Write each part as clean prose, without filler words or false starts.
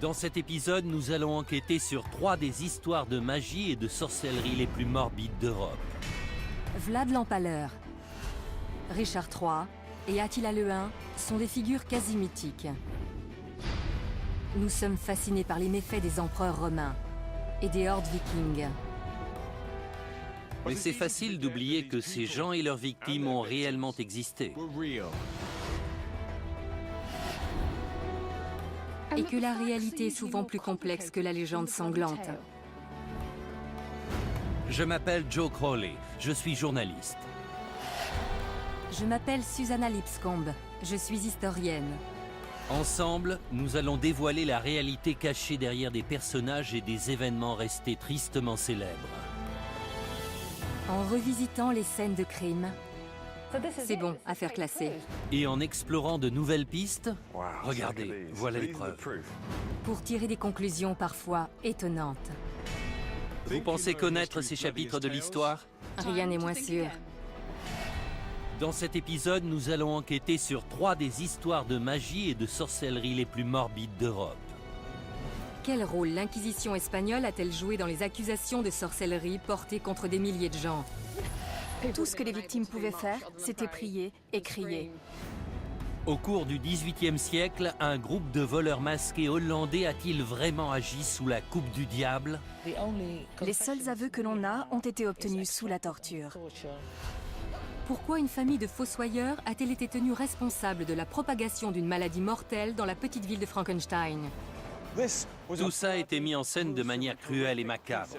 Dans cet épisode, nous allons enquêter sur 3 des histoires de magie et de sorcellerie les plus morbides d'Europe. Vlad l'Empaleur, Richard III et Attila le Hun sont des figures quasi mythiques. Nous sommes fascinés par les méfaits des empereurs romains et des hordes vikings. Mais c'est facile d'oublier que ces gens et leurs victimes ont réellement existé. Et que la réalité est souvent plus complexe que la légende sanglante. Je m'appelle Joe Crowley, je suis journaliste. Je m'appelle Susanna Lipscomb, je suis historienne. Ensemble, nous allons dévoiler la réalité cachée derrière des personnages et des événements restés tristement célèbres. En revisitant les scènes de crime, c'est bon, affaire classée. Et en explorant de nouvelles pistes, regardez, voilà les preuves. Pour tirer des conclusions parfois étonnantes. Vous pensez connaître ces chapitres de l'histoire? Rien n'est moins sûr. Dans cet épisode, nous allons enquêter sur 3 des histoires de magie et de sorcellerie les plus morbides d'Europe. Quel rôle l'Inquisition espagnole a-t-elle joué dans les accusations de sorcellerie portées contre des milliers de gens? Tout ce que les victimes pouvaient faire, c'était prier et crier. Au cours du XVIIIe siècle, un groupe de voleurs masqués hollandais a-t-il vraiment agi sous la coupe du diable? Les seuls aveux que l'on a ont été obtenus sous la torture. Pourquoi une famille de fossoyeurs a-t-elle été tenue responsable de la propagation d'une maladie mortelle dans la petite ville de Frankenstein? Tout ça a été mis en scène de manière cruelle et macabre.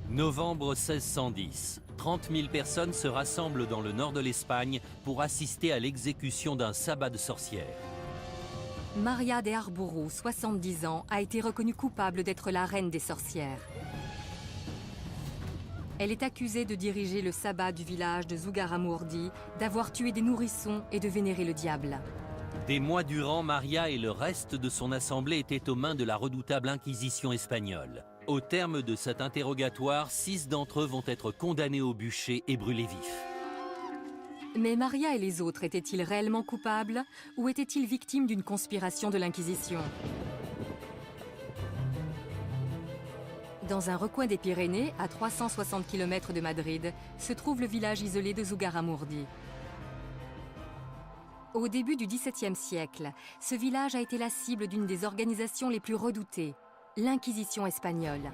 Novembre 1610. 30 000 personnes se rassemblent dans le nord de l'Espagne pour assister à l'exécution d'un sabbat de sorcières. Maria de Arbourou, 70 ans, a été reconnue coupable d'être la reine des sorcières. Elle est accusée de diriger le sabbat du village de Zugarramurdi, d'avoir tué des nourrissons et de vénérer le diable. Des mois durant, Maria et le reste de son assemblée étaient aux mains de la redoutable Inquisition espagnole. Au terme de cet interrogatoire, 6 d'entre eux vont être condamnés au bûcher et brûlés vifs. Mais Maria et les autres étaient-ils réellement coupables ou étaient-ils victimes d'une conspiration de l'Inquisition? Dans un recoin des Pyrénées, à 360 km de Madrid, se trouve le village isolé de Zugarramurdi. Au début du XVIIe siècle, ce village a été la cible d'une des organisations les plus redoutées, l'Inquisition espagnole.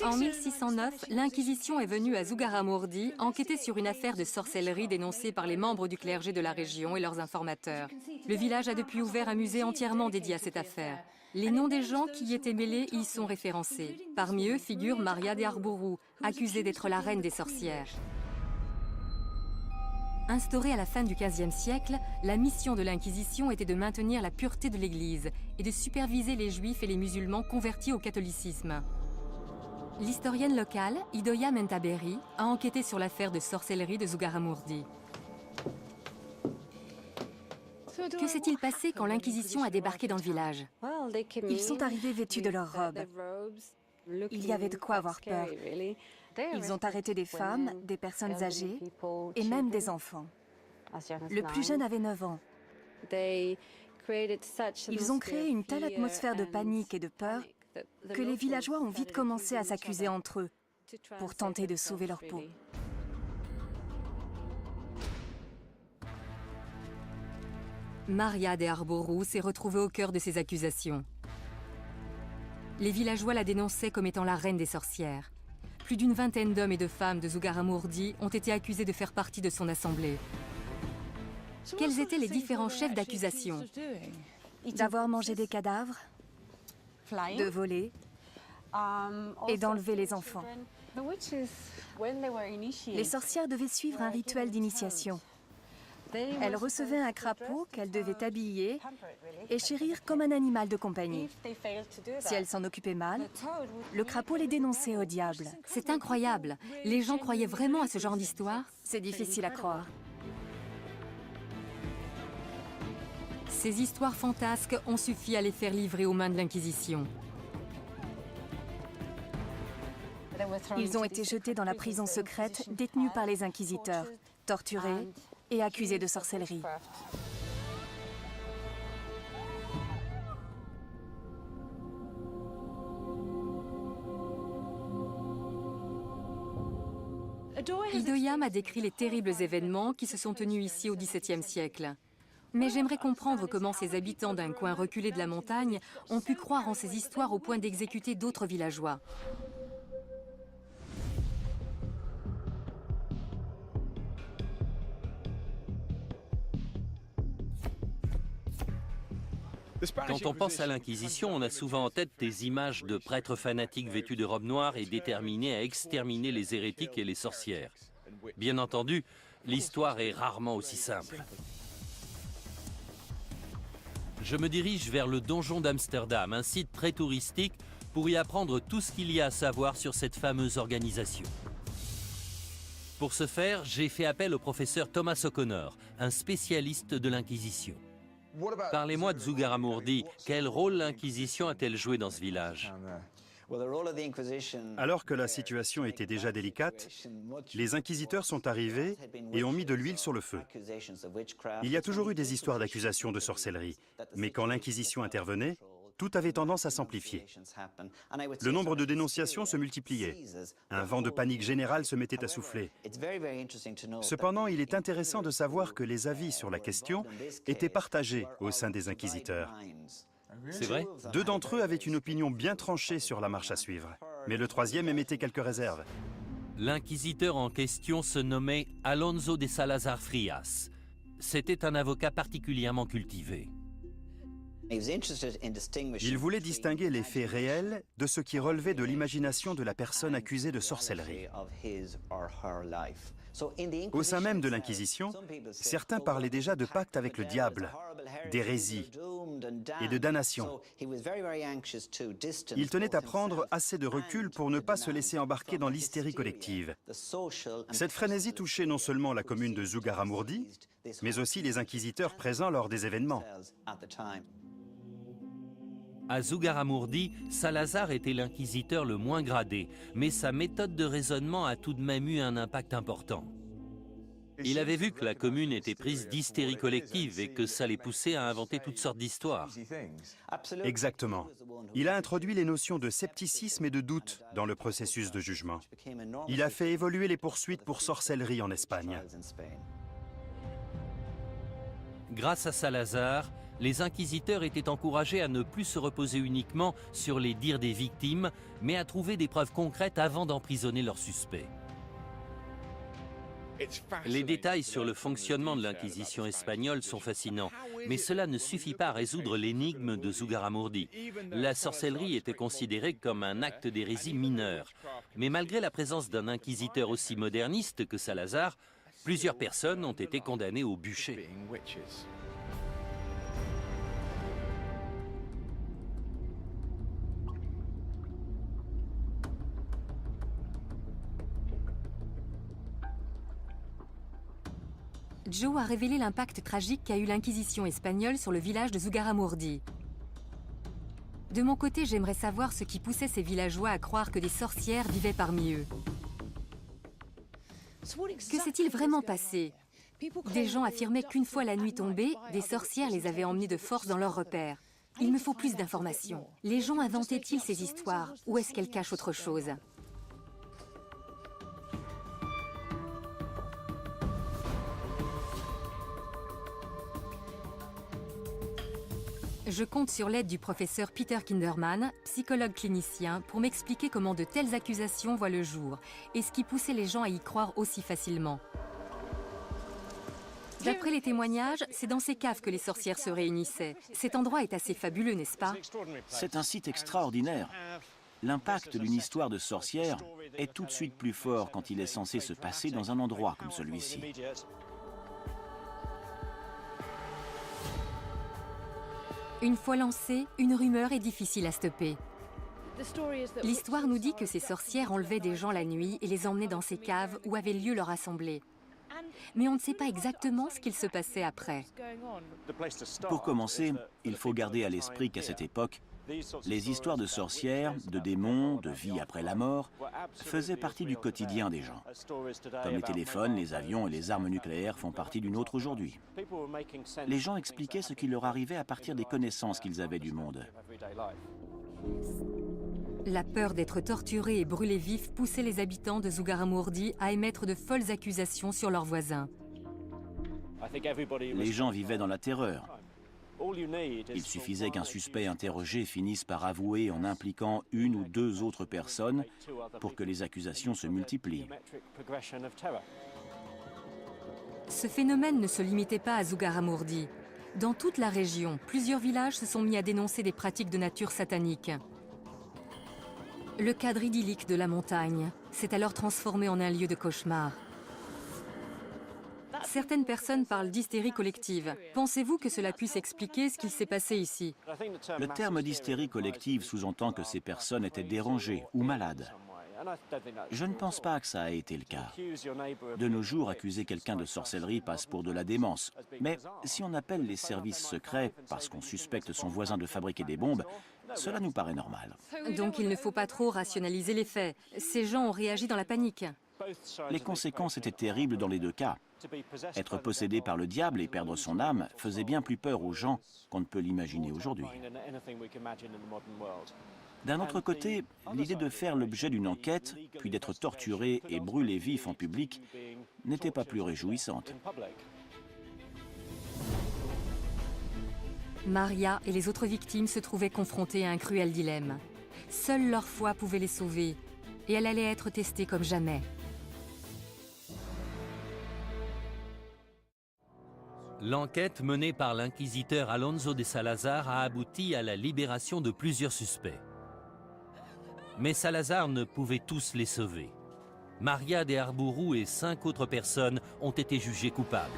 En 1609, l'Inquisition est venue à Zugarramurdi enquêter sur une affaire de sorcellerie dénoncée par les membres du clergé de la région et leurs informateurs. Le village a depuis ouvert un musée entièrement dédié à cette affaire. Les noms des gens qui y étaient mêlés y sont référencés. Parmi eux figure Maria de Arbourou, accusée d'être la reine des sorcières. Instaurée à la fin du XVe siècle, la mission de l'Inquisition était de maintenir la pureté de l'Église et de superviser les Juifs et les musulmans convertis au catholicisme. L'historienne locale, Idoia Mentaberi, a enquêté sur l'affaire de sorcellerie de Zugarramurdi. Que s'est-il passé quand l'Inquisition a débarqué dans le village? Ils sont arrivés vêtus de leurs robes. Il y avait de quoi avoir peur. Ils ont arrêté des femmes, des personnes âgées et même des enfants. Le plus jeune avait 9 ans. Ils ont créé une telle atmosphère de panique et de peur que les villageois ont vite commencé à s'accuser entre eux pour tenter de sauver leur peau. Maria de Arbourou s'est retrouvée au cœur de ces accusations. Les villageois la dénonçaient comme étant la reine des sorcières. Plus d'une vingtaine d'hommes et de femmes de Zugarramurdi ont été accusés de faire partie de son assemblée. Quels étaient les différents chefs d'accusation? D'avoir mangé des cadavres, de voler et d'enlever les enfants. Les sorcières devaient suivre un rituel d'initiation. Elles recevaient un crapaud qu'elles devaient habiller et chérir comme un animal de compagnie. Si elles s'en occupaient mal, le crapaud les dénonçait au diable. C'est incroyable. Les gens croyaient vraiment à ce genre d'histoire? C'est difficile à croire. Ces histoires fantasques ont suffi à les faire livrer aux mains de l'Inquisition. Ils ont été jetés dans la prison secrète, détenus par les inquisiteurs, torturés et accusés de sorcellerie. Idoia m'a décrit les terribles événements qui se sont tenus ici au XVIIe siècle. Mais j'aimerais comprendre comment ces habitants d'un coin reculé de la montagne ont pu croire en ces histoires au point d'exécuter d'autres villageois. Quand on pense à l'Inquisition, on a souvent en tête des images de prêtres fanatiques vêtus de robes noires et déterminés à exterminer les hérétiques et les sorcières. Bien entendu, l'histoire est rarement aussi simple. Je me dirige vers le donjon d'Amsterdam, un site très touristique, pour y apprendre tout ce qu'il y a à savoir sur cette fameuse organisation. Pour ce faire, j'ai fait appel au professeur Thomas O'Connor, un spécialiste de l'Inquisition. Parlez-moi de Zugarramurdi. Quel rôle l'Inquisition a-t-elle joué dans ce village? Alors que la situation était déjà délicate, les inquisiteurs sont arrivés et ont mis de l'huile sur le feu. Il y a toujours eu des histoires d'accusations de sorcellerie, mais quand l'Inquisition intervenait, tout avait tendance à s'amplifier. Le nombre de dénonciations se multipliait. Un vent de panique générale se mettait à souffler. Cependant, il est intéressant de savoir que les avis sur la question étaient partagés au sein des inquisiteurs. C'est vrai? 2 d'entre eux avaient une opinion bien tranchée sur la marche à suivre, mais le 3e émettait quelques réserves. L'inquisiteur en question se nommait Alonso de Salazar Frias. C'était un avocat particulièrement cultivé. Il voulait distinguer les faits réels de ce qui relevait de l'imagination de la personne accusée de sorcellerie. Au sein même de l'Inquisition, certains parlaient déjà de pacte avec le diable, d'hérésie et de damnation. Il tenait à prendre assez de recul pour ne pas se laisser embarquer dans l'hystérie collective. Cette frénésie touchait non seulement la commune de Zugarramurdi, mais aussi les inquisiteurs présents lors des événements. À Zugarramurdi, Salazar était l'inquisiteur le moins gradé, mais sa méthode de raisonnement a tout de même eu un impact important. Il avait vu que la commune était prise d'hystérie collective et que ça les poussait à inventer toutes sortes d'histoires. Exactement. Il a introduit les notions de scepticisme et de doute dans le processus de jugement. Il a fait évoluer les poursuites pour sorcellerie en Espagne. Grâce à Salazar, les inquisiteurs étaient encouragés à ne plus se reposer uniquement sur les dires des victimes, mais à trouver des preuves concrètes avant d'emprisonner leurs suspects. Les détails sur le fonctionnement de l'Inquisition espagnole sont fascinants, mais cela ne suffit pas à résoudre l'énigme de Zugarramurdi. La sorcellerie était considérée comme un acte d'hérésie mineur. Mais malgré la présence d'un inquisiteur aussi moderniste que Salazar, plusieurs personnes ont été condamnées au bûcher. Joe a révélé l'impact tragique qu'a eu l'Inquisition espagnole sur le village de Zugarramurdi. De mon côté, j'aimerais savoir ce qui poussait ces villageois à croire que des sorcières vivaient parmi eux. Que s'est-il vraiment passé? Des gens affirmaient qu'une fois la nuit tombée, des sorcières les avaient emmenés de force dans leurs repères. Il me faut plus d'informations. Les gens inventaient-ils ces histoires ou est-ce qu'elles cachent autre chose? Je compte sur l'aide du professeur Peter Kinderman, psychologue clinicien, pour m'expliquer comment de telles accusations voient le jour et ce qui poussait les gens à y croire aussi facilement. D'après les témoignages, c'est dans ces caves que les sorcières se réunissaient. Cet endroit est assez fabuleux, n'est-ce pas? C'est un site extraordinaire. L'impact d'une histoire de sorcière est tout de suite plus fort quand il est censé se passer dans un endroit comme celui-ci. Une fois lancée, une rumeur est difficile à stopper. L'histoire nous dit que ces sorcières enlevaient des gens la nuit et les emmenaient dans ces caves où avait lieu leur assemblée. Mais on ne sait pas exactement ce qu'il se passait après. Pour commencer, il faut garder à l'esprit qu'à cette époque, les histoires de sorcières, de démons, de vie après la mort faisaient partie du quotidien des gens. Comme les téléphones, les avions et les armes nucléaires font partie du nôtre aujourd'hui. Les gens expliquaient ce qui leur arrivait à partir des connaissances qu'ils avaient du monde. La peur d'être torturés et brûlés vifs poussait les habitants de Zugarramurdi à émettre de folles accusations sur leurs voisins. Les gens vivaient dans la terreur. Il suffisait qu'un suspect interrogé finisse par avouer en impliquant une ou deux autres personnes pour que les accusations se multiplient. Ce phénomène ne se limitait pas à Zugarramurdi. Dans toute la région, plusieurs villages se sont mis à dénoncer des pratiques de nature satanique. Le cadre idyllique de la montagne s'est alors transformé en un lieu de cauchemar. Certaines personnes parlent d'hystérie collective. Pensez-vous que cela puisse expliquer ce qu'il s'est passé ici? Le terme d'hystérie collective sous-entend que ces personnes étaient dérangées ou malades. Je ne pense pas que ça a été le cas. De nos jours, accuser quelqu'un de sorcellerie passe pour de la démence. Mais si on appelle les services secrets parce qu'on suspecte son voisin de fabriquer des bombes, cela nous paraît normal. Donc il ne faut pas trop rationaliser les faits. Ces gens ont réagi dans la panique. Les conséquences étaient terribles dans les deux cas. Être possédé par le diable et perdre son âme faisait bien plus peur aux gens qu'on ne peut l'imaginer aujourd'hui. D'un autre côté, l'idée de faire l'objet d'une enquête, puis d'être torturé et brûlé vif en public, n'était pas plus réjouissante. Maria et les autres victimes se trouvaient confrontées à un cruel dilemme. Seule leur foi pouvait les sauver, et elle allait être testée comme jamais. L'enquête menée par l'inquisiteur Alonso de Salazar a abouti à la libération de plusieurs suspects. Mais Salazar ne pouvait tous les sauver. Maria de Arburu et 5 autres personnes ont été jugées coupables.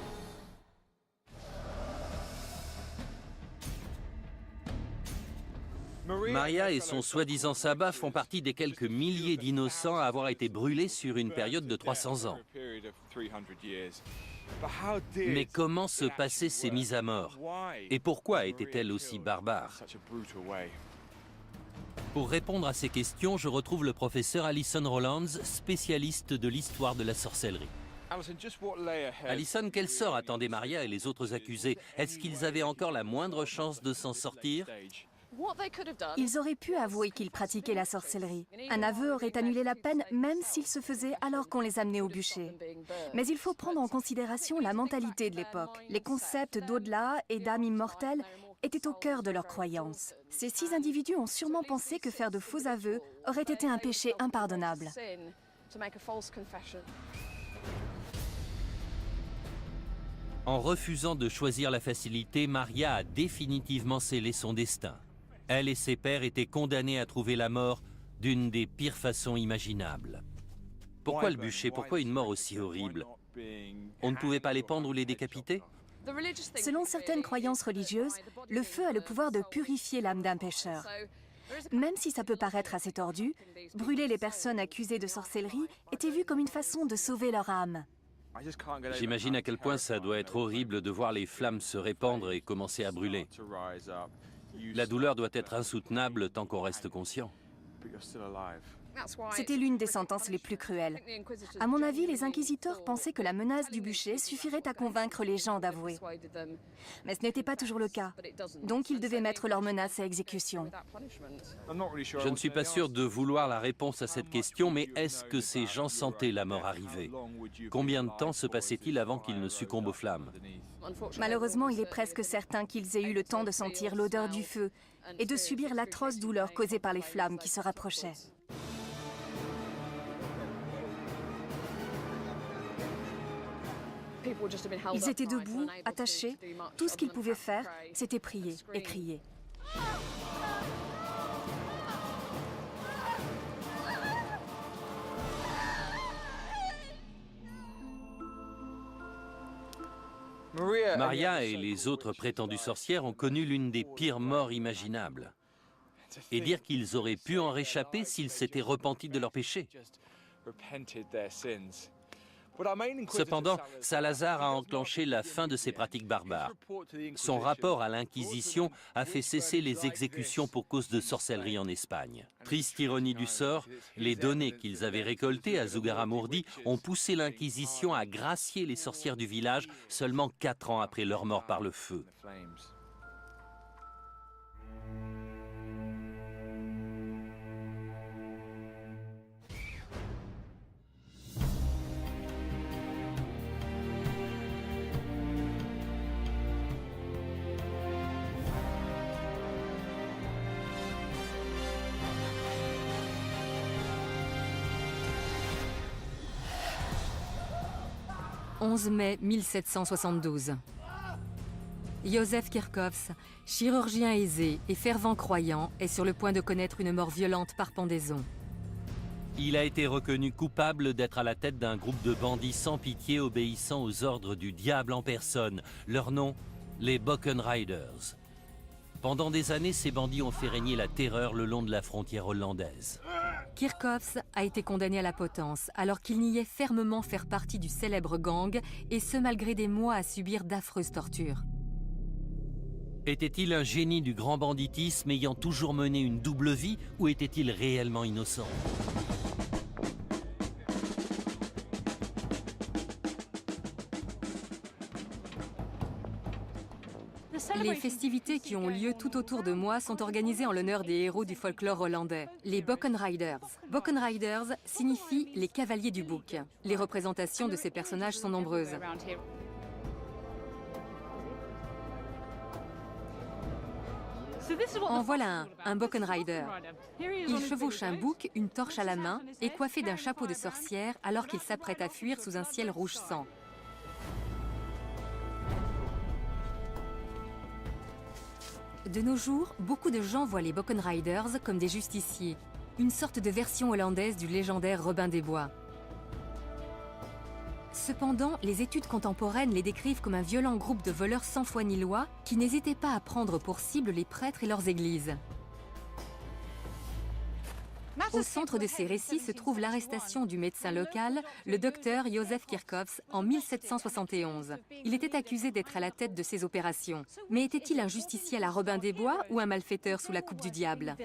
Maria et son soi-disant sabbat font partie des quelques milliers d'innocents à avoir été brûlés sur une période de 300 ans. Mais comment se passaient ces mises à mort? Et pourquoi étaient-elles aussi barbares? Pour répondre à ces questions, je retrouve le professeur Alison Rowlands, spécialiste de l'histoire de la sorcellerie. Alison, quel sort attendaient Maria et les autres accusés? Est-ce qu'ils avaient encore la moindre chance de s'en sortir? Ils auraient pu avouer qu'ils pratiquaient la sorcellerie. Un aveu aurait annulé la peine, même s'il se faisait alors qu'on les amenait au bûcher. Mais il faut prendre en considération la mentalité de l'époque. Les concepts d'au-delà et d'âme immortelle étaient au cœur de leurs croyances. Ces 6 individus ont sûrement pensé que faire de faux aveux aurait été un péché impardonnable. En refusant de choisir la facilité, Maria a définitivement scellé son destin. Elle et ses pairs étaient condamnés à trouver la mort d'une des pires façons imaginables. Pourquoi le bûcher? Pourquoi une mort aussi horrible? On ne pouvait pas les pendre ou les décapiter? Selon certaines croyances religieuses, le feu a le pouvoir de purifier l'âme d'un pécheur. Même si ça peut paraître assez tordu, brûler les personnes accusées de sorcellerie était vu comme une façon de sauver leur âme. J'imagine à quel point ça doit être horrible de voir les flammes se répandre et commencer à brûler. La douleur doit être insoutenable tant qu'on reste conscient. C'était l'une des sentences les plus cruelles. À mon avis, les inquisiteurs pensaient que la menace du bûcher suffirait à convaincre les gens d'avouer. Mais ce n'était pas toujours le cas. Donc ils devaient mettre leurs menaces à exécution. Je ne suis pas sûr de vouloir la réponse à cette question, mais est-ce que ces gens sentaient la mort arriver? Combien de temps se passait-il avant qu'ils ne succombent aux flammes? Malheureusement, il est presque certain qu'ils aient eu le temps de sentir l'odeur du feu et de subir l'atroce douleur causée par les flammes qui se rapprochaient. Ils étaient debout, attachés. Tout ce qu'ils pouvaient faire, c'était prier et crier. Maria et les autres prétendues sorcières ont connu l'une des pires morts imaginables. Et dire qu'ils auraient pu en réchapper s'ils s'étaient repentis de leurs péchés. Cependant, Salazar a enclenché la fin de ces pratiques barbares. Son rapport à l'Inquisition a fait cesser les exécutions pour cause de sorcellerie en Espagne. Triste ironie du sort, les données qu'ils avaient récoltées à Zugarramurdi ont poussé l'Inquisition à gracier les sorcières du village seulement 4 ans après leur mort par le feu. « 11 mai 1772. Józef Kirchhoffs, chirurgien aisé et fervent croyant, est sur le point de connaître une mort violente par pendaison. Il a été reconnu coupable d'être à la tête d'un groupe de bandits sans pitié obéissant aux ordres du diable en personne. Leur nom, les Bockenriders. Pendant des années, ces bandits ont fait régner la terreur le long de la frontière hollandaise. Kirchhoffs a été condamné à la potence alors qu'il niait fermement faire partie du célèbre gang, et ce malgré des mois à subir d'affreuses tortures. Était-il un génie du grand banditisme ayant toujours mené une double vie, ou était-il réellement innocent ? Les festivités qui ont lieu tout autour de moi sont organisées en l'honneur des héros du folklore hollandais, les Bockenriders. Bockenriders signifie les cavaliers du bouc. Les représentations de ces personnages sont nombreuses. En voilà un Bockenrider. Il chevauche un bouc, une torche à la main, et coiffé d'un chapeau de sorcière alors qu'il s'apprête à fuir sous un ciel rouge sang. De nos jours, beaucoup de gens voient les Bockenriders comme des justiciers, une sorte de version hollandaise du légendaire Robin des Bois. Cependant, les études contemporaines les décrivent comme un violent groupe de voleurs sans foi ni loi qui n'hésitaient pas à prendre pour cible les prêtres et leurs églises. Au centre de ces récits se trouve l'arrestation du médecin local, le docteur Józef Kirchhoffs, en 1771. Il était accusé d'être à la tête de ces opérations. Mais était-il un justicier à la Robin des Bois ou un malfaiteur sous la coupe du diable ?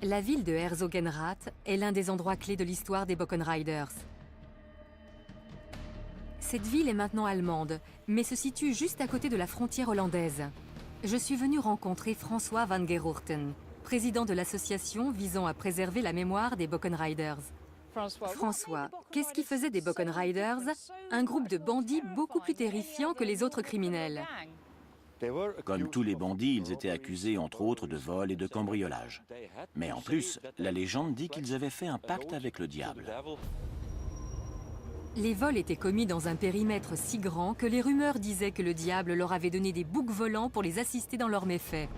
La ville de Herzogenrath est l'un des endroits clés de l'histoire des Bockenriders. Cette ville est maintenant allemande, mais se situe juste à côté de la frontière hollandaise. Je suis venu rencontrer François van Geroorten, président de l'association visant à préserver la mémoire des Bockenriders. François, qu'est-ce qui faisait des Bockenriders un groupe de bandits beaucoup plus terrifiant que les autres criminels? Comme tous les bandits, ils étaient accusés entre autres de vol et de cambriolage. Mais en plus, la légende dit qu'ils avaient fait un pacte avec le diable. Les vols étaient commis dans un périmètre si grand que les rumeurs disaient que le diable leur avait donné des boucs volants pour les assister dans leurs méfaits.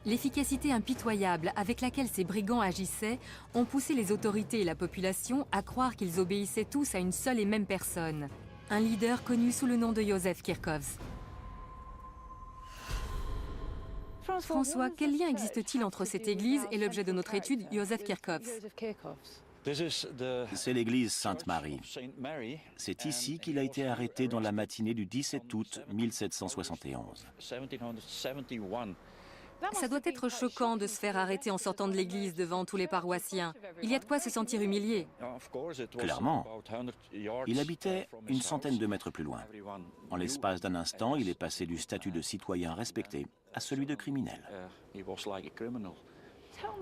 L'efficacité impitoyable avec laquelle ces brigands agissaient ont poussé les autorités et la population à croire qu'ils obéissaient tous à une seule et même personne, un leader connu sous le nom de Józef Kirchhoffs. François, quel lien existe-t-il entre cette église et l'objet de notre étude, Józef Kirchhoffs? C'est l'église Sainte-Marie. C'est ici qu'il a été arrêté dans la matinée du 17 août 1771. Ça doit être choquant de se faire arrêter en sortant de l'église devant tous les paroissiens. Il y a de quoi se sentir humilié. Clairement. Il habitait une centaine de mètres plus loin. En l'espace d'un instant, il est passé du statut de citoyen respecté à celui de criminel.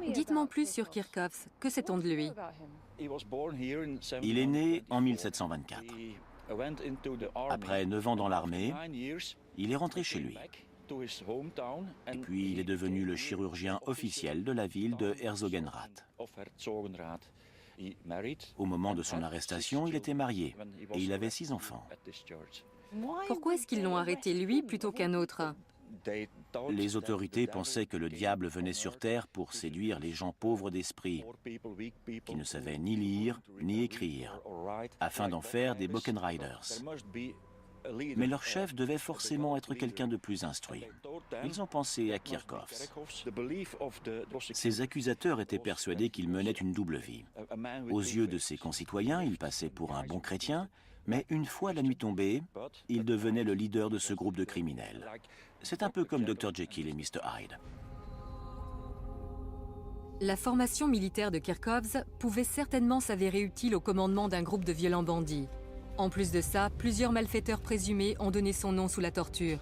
Dites-moi plus sur Kirchhoffs. Que sait-on de lui? Il est né en 1724. Après 9 ans dans l'armée, il est rentré chez lui. Et puis il est devenu le chirurgien officiel de la ville de Herzogenrath. Au moment de son arrestation, il était marié et il avait 6 enfants. Pourquoi est-ce qu'ils l'ont arrêté lui plutôt qu'un autre? Les autorités pensaient que le diable venait sur terre pour séduire les gens pauvres d'esprit, qui ne savaient ni lire ni écrire, afin d'en faire des Bockenriders. mais leur chef devait forcément être quelqu'un de plus instruit. Ils ont pensé à Kirchhoffs. Ses accusateurs étaient persuadés qu'il menait une double vie. Aux yeux de ses concitoyens, il passait pour un bon chrétien, mais une fois la nuit tombée, il devenait le leader de ce groupe de criminels. C'est un peu comme Dr Jekyll et Mr Hyde. La formation militaire de Kirchhoffs pouvait certainement s'avérer utile au commandement d'un groupe de violents bandits. En plus de ça, plusieurs malfaiteurs présumés ont donné son nom sous la torture.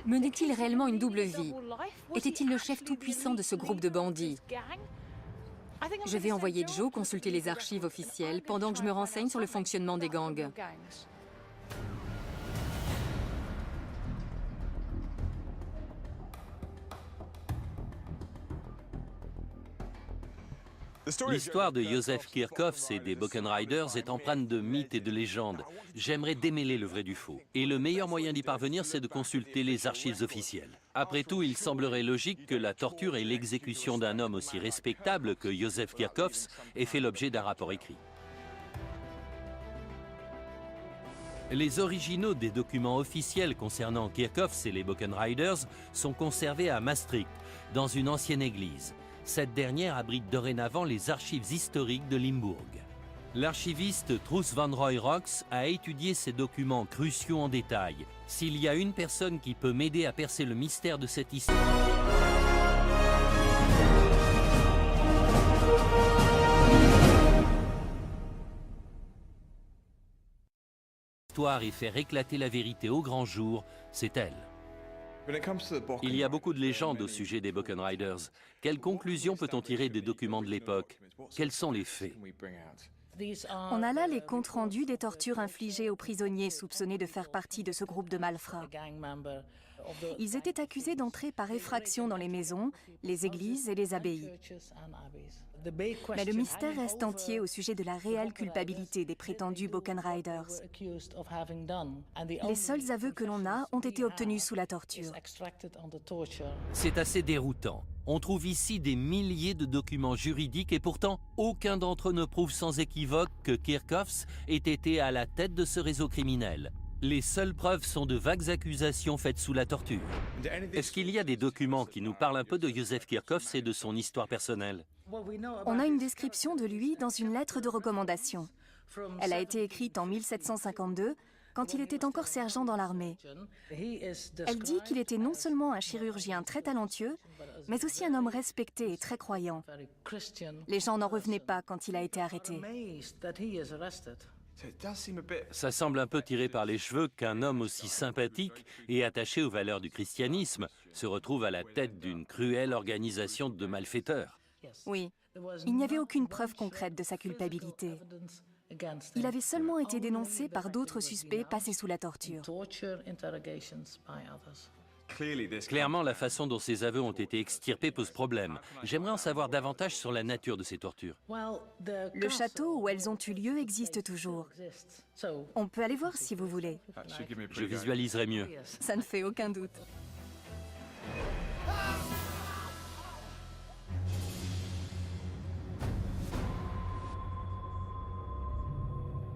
Menait-il réellement une double vie? Était-il le chef tout-puissant de ce groupe de bandits? Je vais envoyer Joe consulter les archives officielles pendant que je me renseigne sur le fonctionnement des gangs. L'histoire de Joseph Kirchhoffs et des Boken Riders est empreinte de mythes et de légendes. J'aimerais démêler le vrai du faux. Et le meilleur moyen d'y parvenir, c'est de consulter les archives officielles. Après tout, il semblerait logique que la torture et l'exécution d'un homme aussi respectable que Joseph Kirchhoffs aient fait l'objet d'un rapport écrit. Les originaux des documents officiels concernant Kirchhoffs et les Boken Riders sont conservés à Maastricht, dans une ancienne église. Cette dernière abrite dorénavant les archives historiques de Limbourg. L'archiviste Truus van Roy-Rox a étudié ces documents cruciaux en détail. S'il y a une personne qui peut m'aider à percer le mystère de cette histoire et faire éclater la vérité au grand jour, c'est elle. Il y a beaucoup de légendes au sujet des Boken Riders. Quelles conclusions peut-on tirer des documents de l'époque? Quels sont les faits? On a là les comptes rendus des tortures infligées aux prisonniers soupçonnés de faire partie de ce groupe de malfrats. Ils étaient accusés d'entrer par effraction dans les maisons, les églises et les abbayes. Mais le mystère reste entier au sujet de la réelle culpabilité des prétendus Boken Riders. Les seuls aveux que l'on a ont été obtenus sous la torture. C'est assez déroutant. On trouve ici des milliers de documents juridiques et pourtant, aucun d'entre eux ne prouve sans équivoque que Kirchhoffs ait été à la tête de ce réseau criminel. Les seules preuves sont de vagues accusations faites sous la torture. Est-ce qu'il y a des documents qui nous parlent un peu de Joseph Kirchhoffs et de son histoire personnelle? On a une description de lui dans une lettre de recommandation. Elle a été écrite en 1752, quand il était encore sergent dans l'armée. Elle dit qu'il était non seulement un chirurgien très talentueux, mais aussi un homme respecté et très croyant. Les gens n'en revenaient pas quand il a été arrêté. Ça semble un peu tiré par les cheveux qu'un homme aussi sympathique et attaché aux valeurs du christianisme se retrouve à la tête d'une cruelle organisation de malfaiteurs. Oui, il n'y avait aucune preuve concrète de sa culpabilité. Il avait seulement été dénoncé par d'autres suspects passés sous la torture. Clairement, la façon dont ces aveux ont été extirpés pose problème. J'aimerais en savoir davantage sur la nature de ces tortures. Le château où elles ont eu lieu existe toujours. On peut aller voir si vous voulez. Je visualiserai mieux. Ça ne fait aucun doute.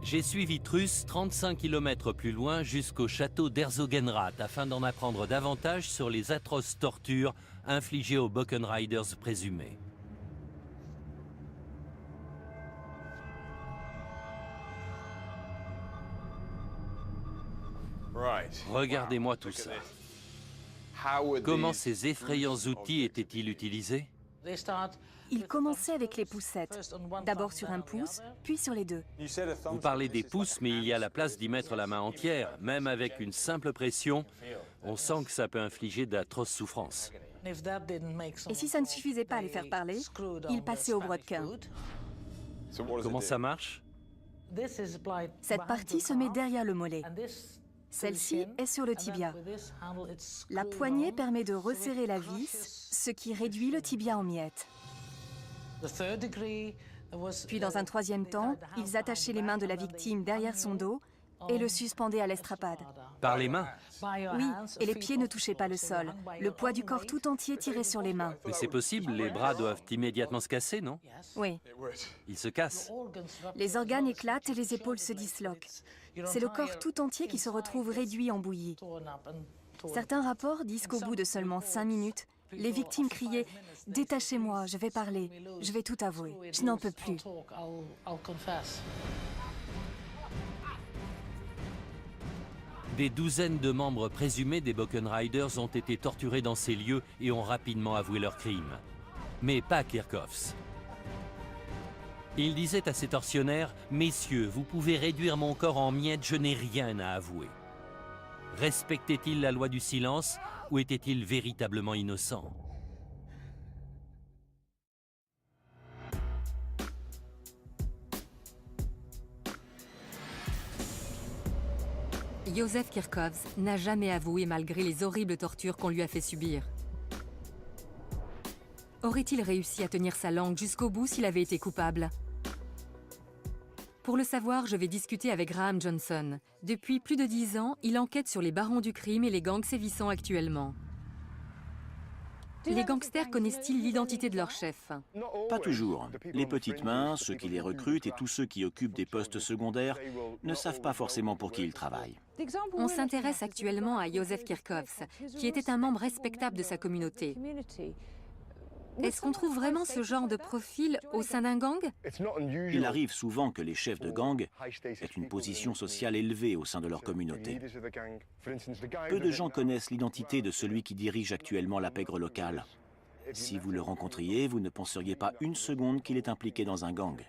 J'ai suivi Truus 35 km plus loin jusqu'au château d'Herzogenrath afin d'en apprendre davantage sur les atroces tortures infligées aux Boken Riders présumés. Regardez-moi tout ça. Comment ces effrayants outils étaient-ils utilisés? Il commençait avec les poussettes, d'abord sur un pouce, puis sur les deux. Vous parlez des pouces, mais il y a la place d'y mettre la main entière. Même avec une simple pression, on sent que ça peut infliger d'atroces souffrances. Et si ça ne suffisait pas à les faire parler, il passait au brodequin. Comment ça marche? Cette partie se met derrière le mollet. Celle-ci est sur le tibia. La poignée permet de resserrer la vis, ce qui réduit le tibia en miettes. Puis dans un troisième temps, ils attachaient les mains de la victime derrière son dos et le suspendaient à l'estrapade. Par les mains? Oui, et les pieds ne touchaient pas le sol. Le poids du corps tout entier tirait sur les mains. Mais c'est possible, les bras doivent immédiatement se casser, non? Oui. Ils se cassent. Les organes éclatent et les épaules se disloquent. C'est le corps tout entier qui se retrouve réduit en bouillie. Certains rapports disent qu'au bout de seulement 5 minutes, les victimes criaient « Détachez-moi, je vais parler, je vais tout avouer, je n'en peux plus ». Des douzaines de membres présumés des Buchan Riders ont été torturés dans ces lieux et ont rapidement avoué leurs crimes. Mais pas Kirchhoffs. Il disait à ses tortionnaires « Messieurs, vous pouvez réduire mon corps en miettes, je n'ai rien à avouer ». Respectait-il la loi du silence ou était-il véritablement innocent? Józef Kirchhoffs n'a jamais avoué malgré les horribles tortures qu'on lui a fait subir. Aurait-il réussi à tenir sa langue jusqu'au bout s'il avait été coupable? Pour le savoir, je vais discuter avec Graham Johnson. Depuis plus de 10 ans, il enquête sur les barons du crime et les gangs sévissant actuellement. Les gangsters connaissent-ils l'identité de leur chef? Pas toujours. Les petites mains, ceux qui les recrutent et tous ceux qui occupent des postes secondaires ne savent pas forcément pour qui ils travaillent. On s'intéresse actuellement à Józef Kirchhoffs, qui était un membre respectable de sa communauté. Est-ce qu'on trouve vraiment ce genre de profil au sein d'un gang? Il arrive souvent que les chefs de gang aient une position sociale élevée au sein de leur communauté. Peu de gens connaissent l'identité de celui qui dirige actuellement la pègre locale. Si vous le rencontriez, vous ne penseriez pas une seconde qu'il est impliqué dans un gang.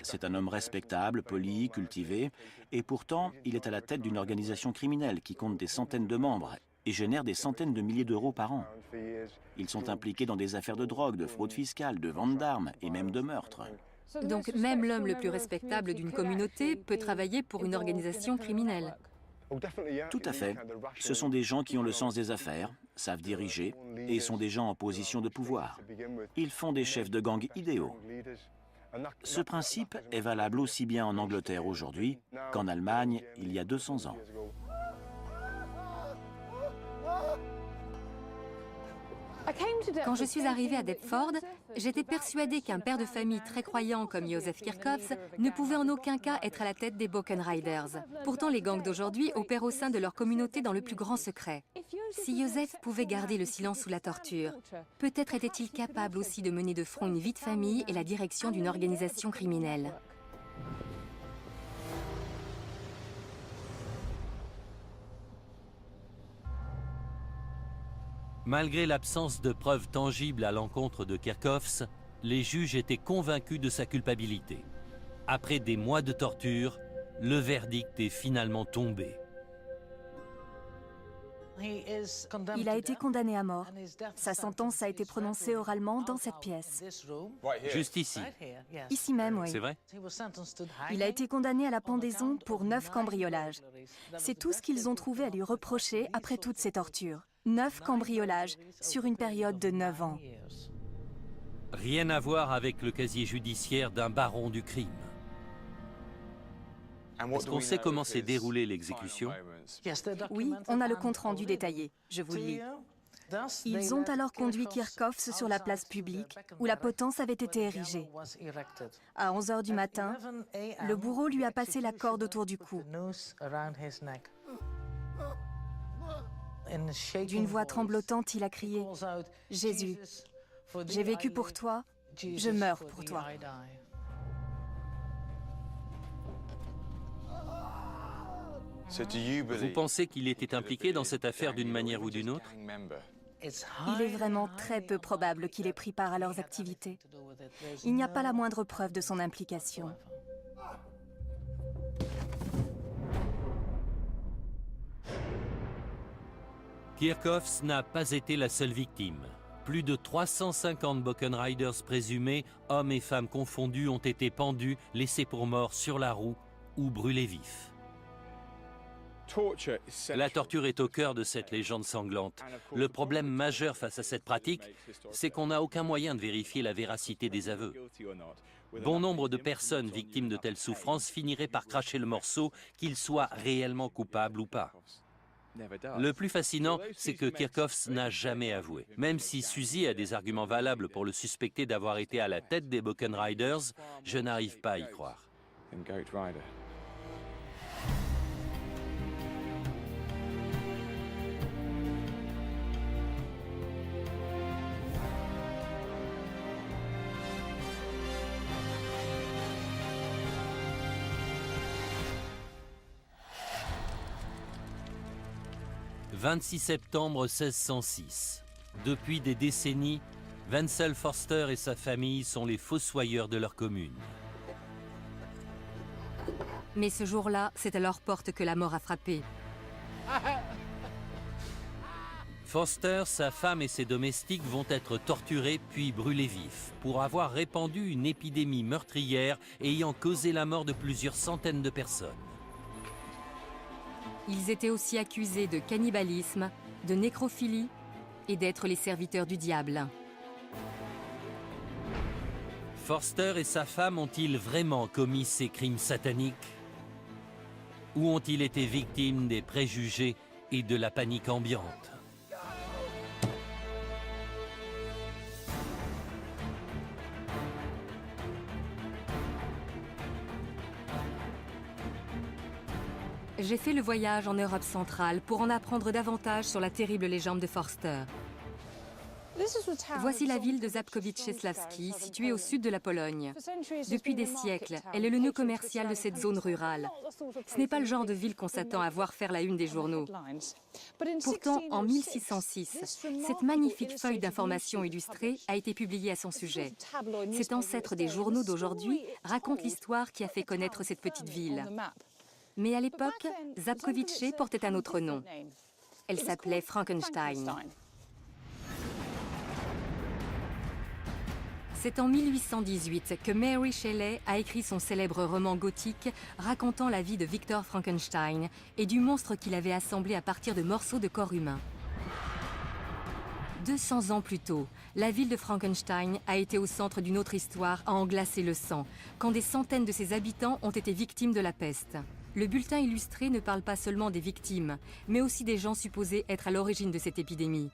C'est un homme respectable, poli, cultivé, et pourtant, il est à la tête d'une organisation criminelle qui compte des centaines de membres et génère des centaines de milliers d'euros par an. Ils sont impliqués dans des affaires de drogue, de fraude fiscale, de vente d'armes et même de meurtre. Donc même l'homme le plus respectable d'une communauté peut travailler pour une organisation criminelle. Tout à fait. Ce sont des gens qui ont le sens des affaires, savent diriger et sont des gens en position de pouvoir. Ils font des chefs de gang idéaux. Ce principe est valable aussi bien en Angleterre aujourd'hui qu'en Allemagne il y a 200 ans. Quand je suis arrivée à Deptford, j'étais persuadée qu'un père de famille très croyant comme Józef Kirchhoffs ne pouvait en aucun cas être à la tête des Buchan Riders. Pourtant, les gangs d'aujourd'hui opèrent au sein de leur communauté dans le plus grand secret. Si Józef pouvait garder le silence sous la torture, peut-être était-il capable aussi de mener de front une vie de famille et la direction d'une organisation criminelle. Malgré l'absence de preuves tangibles à l'encontre de Kirchhoffs, les juges étaient convaincus de sa culpabilité. Après des mois de torture, le verdict est finalement tombé. Il a été condamné à mort. Sa sentence a été prononcée oralement dans cette pièce. Juste ici. Ici même, oui. C'est vrai? Il a été condamné à la pendaison pour 9 cambriolages. C'est tout ce qu'ils ont trouvé à lui reprocher après toutes ces tortures. 9 cambriolages sur une période de 9 ans. Rien à voir avec le casier judiciaire d'un baron du crime. Est-ce qu'on sait comment s'est déroulée l'exécution? Oui, on a le compte-rendu détaillé. Je vous le lis. Ils ont alors conduit Kirchhoffs sur la place publique où la potence avait été érigée. À 11 h du matin, le bourreau lui a passé la corde autour du cou. D'une voix tremblotante, il a crié « Jésus, j'ai vécu pour toi, je meurs pour toi. » Vous pensez qu'il était impliqué dans cette affaire d'une manière ou d'une autre? Il est vraiment très peu probable qu'il ait pris part à leurs activités. Il n'y a pas la moindre preuve de son implication. Kirchhoffs n'a pas été la seule victime. Plus de 350 Buchan Riders présumés, hommes et femmes confondus, ont été pendus, laissés pour morts sur la roue ou brûlés vifs. La torture est au cœur de cette légende sanglante. Le problème majeur face à cette pratique, c'est qu'on n'a aucun moyen de vérifier la véracité des aveux. Bon nombre de personnes victimes de telles souffrances finiraient par cracher le morceau, qu'ils soient réellement coupables ou pas. Le plus fascinant, c'est que Kirchhoffs n'a jamais avoué. Même si Suzy a des arguments valables pour le suspecter d'avoir été à la tête des Buchan Riders, je n'arrive pas à y croire. 26 septembre 1606. Depuis des décennies, Wenzel Forster et sa famille sont les fossoyeurs de leur commune. Mais ce jour-là, c'est à leur porte que la mort a frappé. Forster, sa femme et ses domestiques vont être torturés puis brûlés vifs pour avoir répandu une épidémie meurtrière ayant causé la mort de plusieurs centaines de personnes. Ils étaient aussi accusés de cannibalisme, de nécrophilie et d'être les serviteurs du diable. Forster et sa femme ont-ils vraiment commis ces crimes sataniques? Ou ont-ils été victimes des préjugés et de la panique ambiante? J'ai fait le voyage en Europe centrale pour en apprendre davantage sur la terrible légende de Forster. Voici la ville de Żabkowice-Czeslaski, située au sud de la Pologne. Depuis des siècles, elle est le nœud commercial de cette zone rurale. Ce n'est pas le genre de ville qu'on s'attend à voir faire la une des journaux. Pourtant, en 1606, cette magnifique feuille d'information illustrée a été publiée à son sujet. Cet ancêtre des journaux d'aujourd'hui raconte l'histoire qui a fait connaître cette petite ville. Mais à l'époque, Żabkowice portait un autre nom. Elle s'appelait Frankenstein. C'est en 1818 que Mary Shelley a écrit son célèbre roman gothique racontant la vie de Victor Frankenstein et du monstre qu'il avait assemblé à partir de morceaux de corps humain. 200 ans plus tôt, la ville de Frankenstein a été au centre d'une autre histoire à en glacer le sang, quand des centaines de ses habitants ont été victimes de la peste. Le bulletin illustré ne parle pas seulement des victimes, mais aussi des gens supposés être à l'origine de cette épidémie.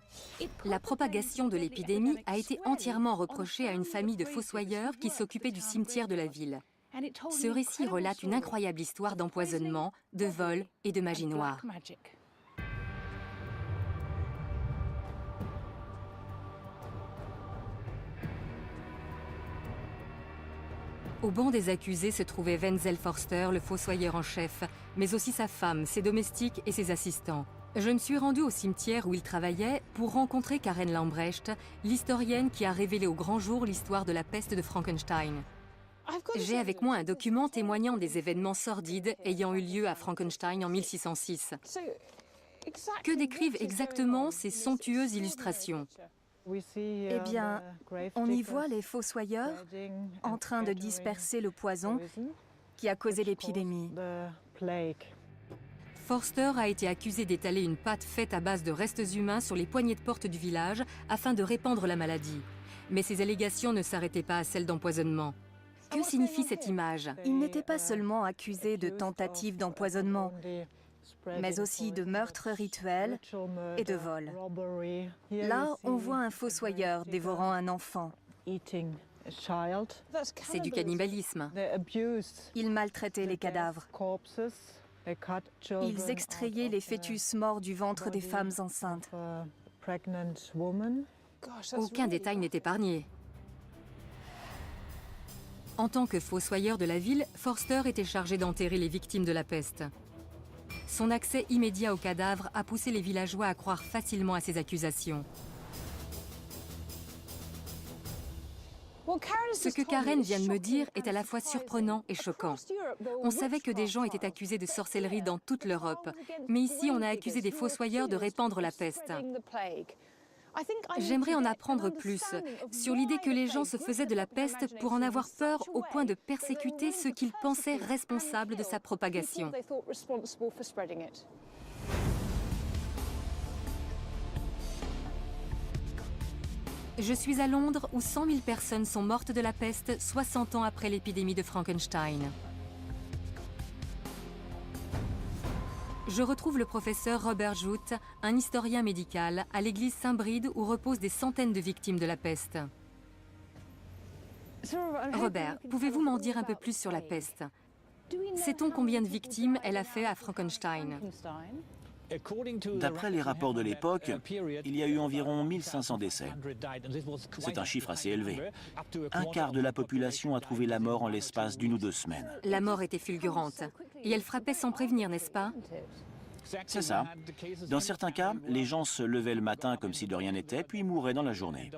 La propagation de l'épidémie a été entièrement reprochée à une famille de fossoyeurs qui s'occupait du cimetière de la ville. Ce récit relate une incroyable histoire d'empoisonnement, de vol et de magie noire. Au banc des accusés se trouvait Wenzel Forster, le fossoyeur en chef, mais aussi sa femme, ses domestiques et ses assistants. Je me suis rendue au cimetière où il travaillait pour rencontrer Karen Lambrecht, l'historienne qui a révélé au grand jour l'histoire de la peste de Frankenstein. J'ai avec moi un document témoignant des événements sordides ayant eu lieu à Frankenstein en 1606. Que décrivent exactement ces somptueuses illustrations ? Eh bien, on y voit les fossoyeurs en train de disperser le poison qui a causé l'épidémie. Forster a été accusé d'étaler une pâte faite à base de restes humains sur les poignées de porte du village afin de répandre la maladie. Mais ces allégations ne s'arrêtaient pas à celles d'empoisonnement. Que signifie cette image? Il n'était pas seulement accusé de tentative d'empoisonnement, mais aussi de meurtre rituel et de vol. Là, on voit un fossoyeur dévorant un enfant. C'est du cannibalisme. Ils maltraitaient les cadavres. Ils extrayaient les fœtus morts du ventre des femmes enceintes. Aucun détail n'est épargné. En tant que fossoyeur de la ville, Forster était chargé d'enterrer les victimes de la peste. Son accès immédiat aux cadavres a poussé les villageois à croire facilement à ses accusations. Ce que Karen vient de me dire est à la fois surprenant et choquant. On savait que des gens étaient accusés de sorcellerie dans toute l'Europe, mais ici on a accusé des fossoyeurs de répandre la peste. J'aimerais en apprendre plus sur l'idée que les gens se faisaient de la peste pour en avoir peur au point de persécuter ceux qu'ils pensaient responsables de sa propagation. Je suis à Londres où 100 000 personnes sont mortes de la peste 60 ans après l'épidémie de Frankenstein. Je retrouve le professeur Robert Joodt, un historien médical, à l'église Saint-Bride où reposent des centaines de victimes de la peste. Robert, pouvez-vous m'en dire un peu plus sur la peste? Sait-on combien de victimes elle a fait à Frankenstein? D'après les rapports de l'époque, il y a eu environ 1500 décès. C'est un chiffre assez élevé. Un quart de la population a trouvé la mort en l'espace d'1 ou 2 semaines. La mort était fulgurante. Et elle frappait sans prévenir, n'est-ce pas? C'est ça. Dans certains cas, les gens se levaient le matin comme si de rien n'était, puis mouraient dans la journée.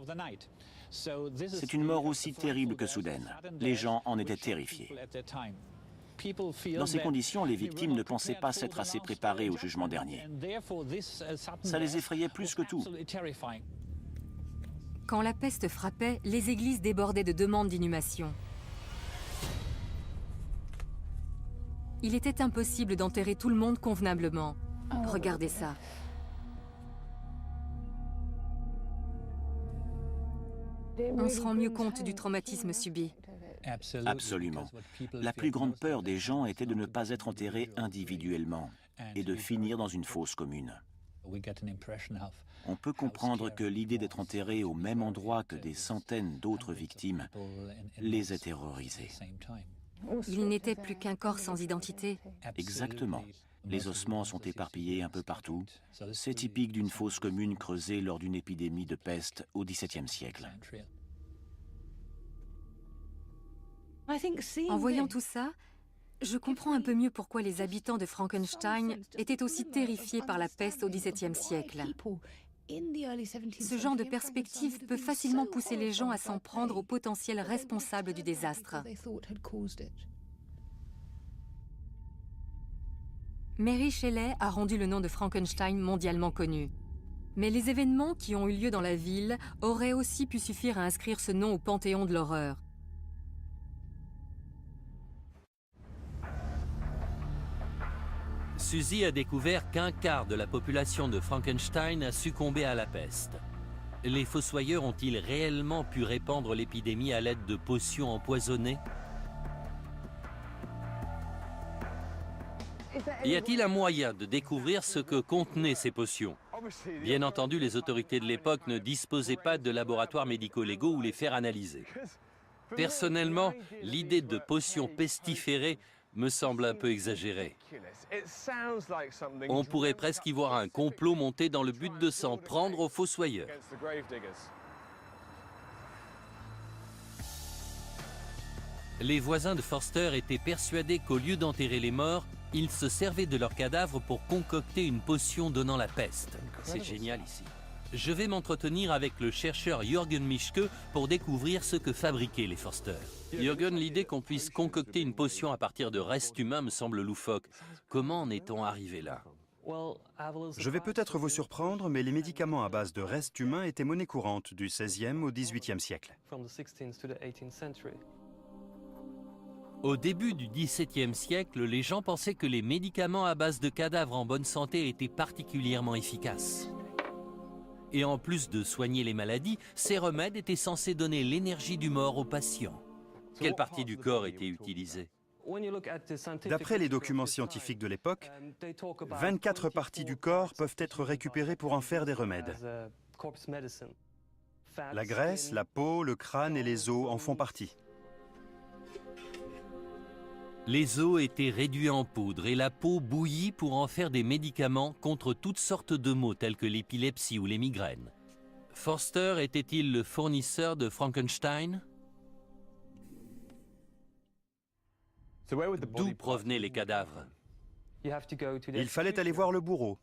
C'est une mort aussi terrible que soudaine. Les gens en étaient terrifiés. Dans ces conditions, les victimes ne pensaient pas s'être assez préparées au jugement dernier. Ça les effrayait plus que tout. Quand la peste frappait, les églises débordaient de demandes d'inhumation. Il était impossible d'enterrer tout le monde convenablement. Regardez ça. On se rend mieux compte du traumatisme subi. Absolument. La plus grande peur des gens était de ne pas être enterrés individuellement et de finir dans une fosse commune. On peut comprendre que l'idée d'être enterré au même endroit que des centaines d'autres victimes les ait terrorisés. Il n'était plus qu'un corps sans identité. Exactement. Les ossements sont éparpillés un peu partout. C'est typique d'une fosse commune creusée lors d'une épidémie de peste au XVIIe siècle. En voyant tout ça, je comprends un peu mieux pourquoi les habitants de Frankenstein étaient aussi terrifiés par la peste au XVIIe siècle. Ce genre de perspective peut facilement pousser les gens à s'en prendre aux potentiels responsables du désastre. Mary Shelley a rendu le nom de Frankenstein mondialement connu. Mais les événements qui ont eu lieu dans la ville auraient aussi pu suffire à inscrire ce nom au panthéon de l'horreur. Suzy a découvert qu'un quart de la population de Frankenstein a succombé à la peste. Les fossoyeurs ont-ils réellement pu répandre l'épidémie à l'aide de potions empoisonnées? Y a-t-il un moyen de découvrir ce que contenaient ces potions? Bien entendu, les autorités de l'époque ne disposaient pas de laboratoires médico-légaux où les faire analyser. Personnellement, l'idée de potions pestiférées me semble un peu exagérée. On pourrait presque y voir un complot monté dans le but de s'en prendre aux fossoyeurs. Les voisins de Forster étaient persuadés qu'au lieu d'enterrer les morts, ils se servaient de leurs cadavres pour concocter une potion donnant la peste. C'est génial ici. Je vais m'entretenir avec le chercheur Jürgen Mischke pour découvrir ce que fabriquaient les Forster. Jürgen, l'idée qu'on puisse concocter une potion à partir de restes humains me semble loufoque. Comment en est-on arrivé là? Je vais peut-être vous surprendre, mais les médicaments à base de restes humains étaient monnaie courante du XVIe au XVIIIe siècle. Au début du XVIIe siècle, les gens pensaient que les médicaments à base de cadavres en bonne santé étaient particulièrement efficaces. Et en plus de soigner les maladies, ces remèdes étaient censés donner l'énergie du mort aux patients. Quelle partie du corps était utilisée? D'après les documents scientifiques de l'époque, 24 parties du corps peuvent être récupérées pour en faire des remèdes. La graisse, la peau, le crâne et les os en font partie. Les os étaient réduits en poudre et la peau bouillie pour en faire des médicaments contre toutes sortes de maux tels que l'épilepsie ou les migraines. Forster était-il le fournisseur de Frankenstein? D'où provenaient les cadavres? Il fallait aller voir le bourreau.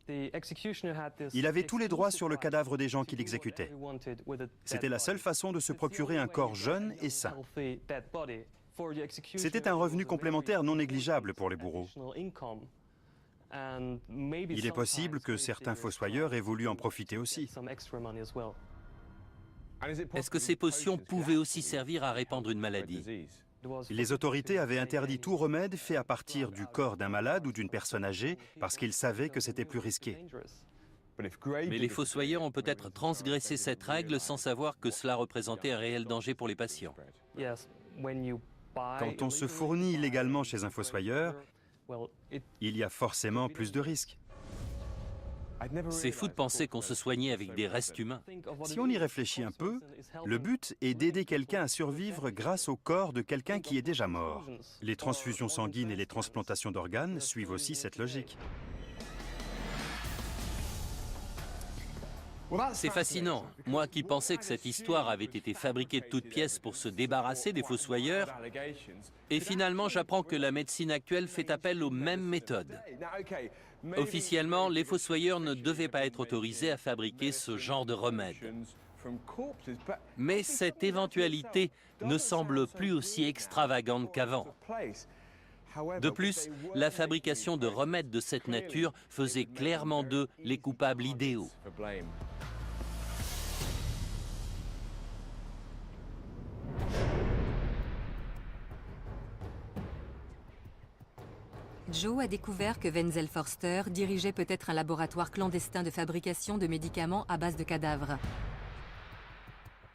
Il avait tous les droits sur le cadavre des gens qu'il exécutait. C'était la seule façon de se procurer un corps jeune et sain. C'était un revenu complémentaire non négligeable pour les bourreaux. Il est possible que certains fossoyeurs aient voulu en profiter aussi. Est-ce que ces potions pouvaient aussi servir à répandre une maladie? Les autorités avaient interdit tout remède fait à partir du corps d'un malade ou d'une personne âgée parce qu'ils savaient que c'était plus risqué. Mais les fossoyeurs ont peut-être transgressé cette règle sans savoir que cela représentait un réel danger pour les patients. Quand on se fournit illégalement chez un fossoyeur, il y a forcément plus de risques. C'est fou de penser qu'on se soignait avec des restes humains. Si on y réfléchit un peu, le but est d'aider quelqu'un à survivre grâce au corps de quelqu'un qui est déjà mort. Les transfusions sanguines et les transplantations d'organes suivent aussi cette logique. C'est fascinant. Moi qui pensais que cette histoire avait été fabriquée de toutes pièces pour se débarrasser des fossoyeurs, et finalement j'apprends que la médecine actuelle fait appel aux mêmes méthodes. Officiellement, les fossoyeurs ne devaient pas être autorisés à fabriquer ce genre de remède. Mais cette éventualité ne semble plus aussi extravagante qu'avant. De plus, la fabrication de remèdes de cette nature faisait clairement d'eux les coupables idéaux. Joe a découvert que Wenzel Forster dirigeait peut-être un laboratoire clandestin de fabrication de médicaments à base de cadavres.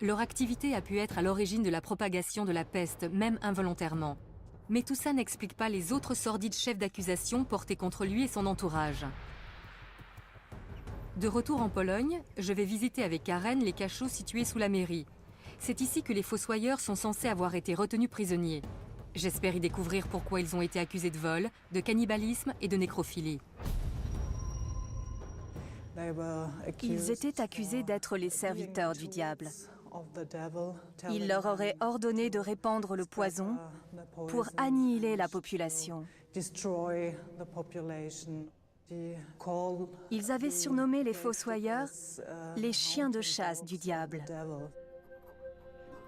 Leur activité a pu être à l'origine de la propagation de la peste, même involontairement. Mais tout ça n'explique pas les autres sordides chefs d'accusation portés contre lui et son entourage. De retour en Pologne, je vais visiter avec Karen les cachots situés sous la mairie. C'est ici que les fossoyeurs sont censés avoir été retenus prisonniers. J'espère y découvrir pourquoi ils ont été accusés de vol, de cannibalisme et de nécrophilie. Ils étaient accusés d'être les serviteurs du diable. Il leur aurait ordonné de répandre le poison pour annihiler la population. Ils avaient surnommé les fossoyeurs les chiens de chasse du diable.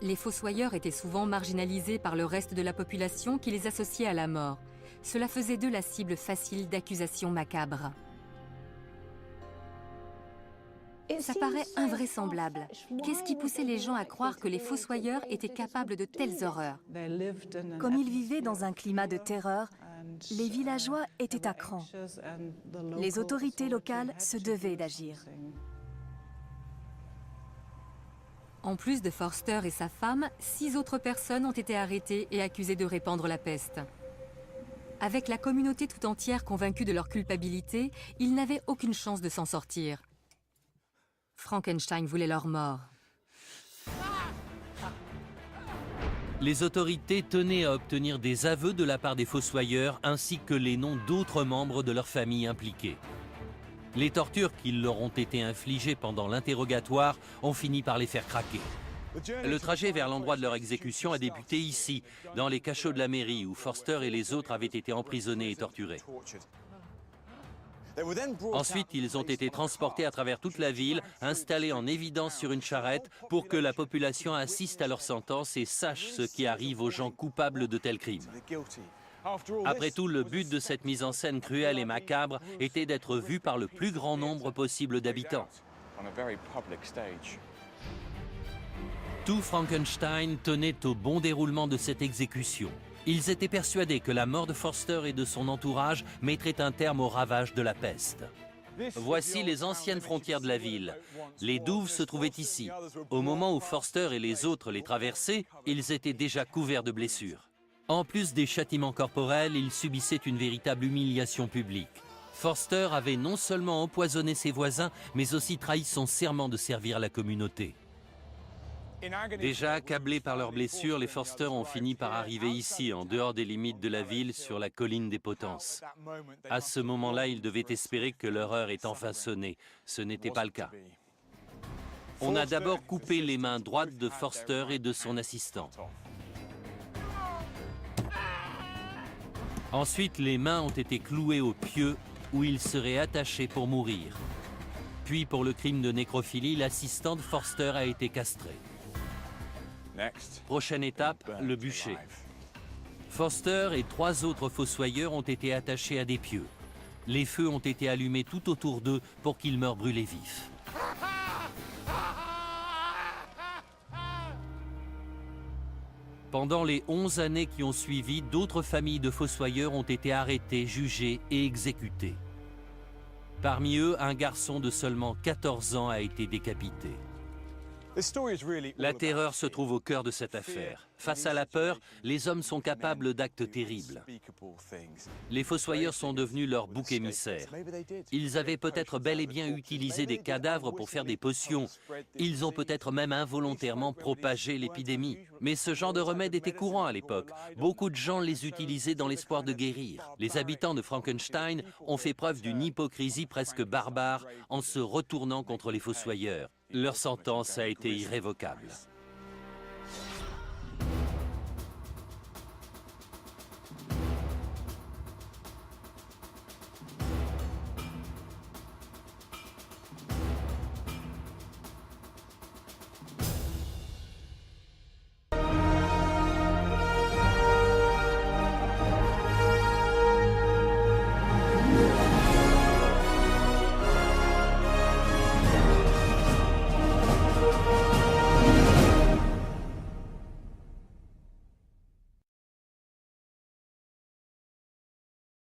Les fossoyeurs étaient souvent marginalisés par le reste de la population qui les associait à la mort. Cela faisait d'eux la cible facile d'accusations macabres. Ça paraît invraisemblable. Qu'est-ce qui poussait les gens à croire que les fossoyeurs étaient capables de telles horreurs? Comme ils vivaient dans un climat de terreur, les villageois étaient à cran. Les autorités locales se devaient d'agir. En plus de Forster et sa femme, 6 autres personnes ont été arrêtées et accusées de répandre la peste. Avec la communauté tout entière convaincue de leur culpabilité, ils n'avaient aucune chance de s'en sortir. Frankenstein voulait leur mort. Les autorités tenaient à obtenir des aveux de la part des fossoyeurs ainsi que les noms d'autres membres de leur famille impliqués. Les tortures qui leur ont été infligées pendant l'interrogatoire ont fini par les faire craquer. Le trajet vers l'endroit de leur exécution a débuté ici, dans les cachots de la mairie, où Forster et les autres avaient été emprisonnés et torturés. Ensuite, ils ont été transportés à travers toute la ville, installés en évidence sur une charrette pour que la population assiste à leur sentence et sache ce qui arrive aux gens coupables de tels crimes. Après tout, le but de cette mise en scène cruelle et macabre était d'être vu par le plus grand nombre possible d'habitants. Tout Frankenstein tenait au bon déroulement de cette exécution. Ils étaient persuadés que la mort de Forster et de son entourage mettrait un terme aux ravages de la peste. Voici les anciennes frontières de la ville. Les douves se trouvaient ici. Au moment où Forster et les autres les traversaient, ils étaient déjà couverts de blessures. En plus des châtiments corporels, ils subissaient une véritable humiliation publique. Forster avait non seulement empoisonné ses voisins, mais aussi trahi son serment de servir la communauté. Déjà accablés par leurs blessures, les Forster ont fini par arriver ici, en dehors des limites de la ville, sur la colline des Potences. À ce moment-là, ils devaient espérer que leur heure est enfin sonnée. Ce n'était pas le cas. On a d'abord coupé les mains droites de Forster et de son assistant. Ensuite, les mains ont été clouées au pieu où ils seraient attachés pour mourir. Puis, pour le crime de nécrophilie, l'assistant de Forster a été castré. Prochaine étape, le bûcher. Forster et 3 autres fossoyeurs ont été attachés à des pieux. Les feux ont été allumés tout autour d'eux pour qu'ils meurent brûlés vifs. Pendant les 11 années qui ont suivi, d'autres familles de fossoyeurs ont été arrêtées, jugées et exécutées. Parmi eux, un garçon de seulement 14 ans a été décapité. La terreur se trouve au cœur de cette affaire. Face à la peur, les hommes sont capables d'actes terribles. Les fossoyeurs sont devenus leur bouc émissaire. Ils avaient peut-être bel et bien utilisé des cadavres pour faire des potions. Ils ont peut-être même involontairement propagé l'épidémie. Mais ce genre de remède était courant à l'époque. Beaucoup de gens les utilisaient dans l'espoir de guérir. Les habitants de Frankenstein ont fait preuve d'une hypocrisie presque barbare en se retournant contre les fossoyeurs. Leur sentence a été irrévocable.